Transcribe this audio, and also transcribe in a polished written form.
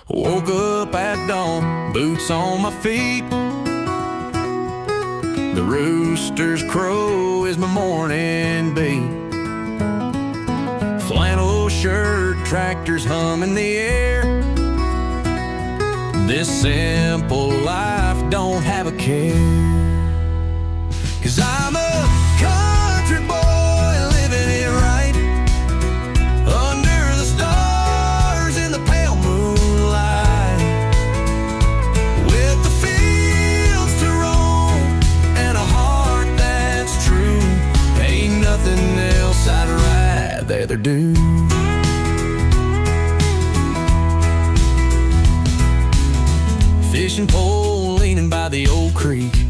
Woke up at dawn, boots on my feet. The rooster's crow is my morning beat. Flannel shirt, tractors hum in the air. This simple life don't have a care. 'Cause I'm a country boy living it right, under the stars in the pale moonlight, with the fields to roam and a heart that's true. Ain't nothing else I'd rather do. Fishing pole leaning by the old creek,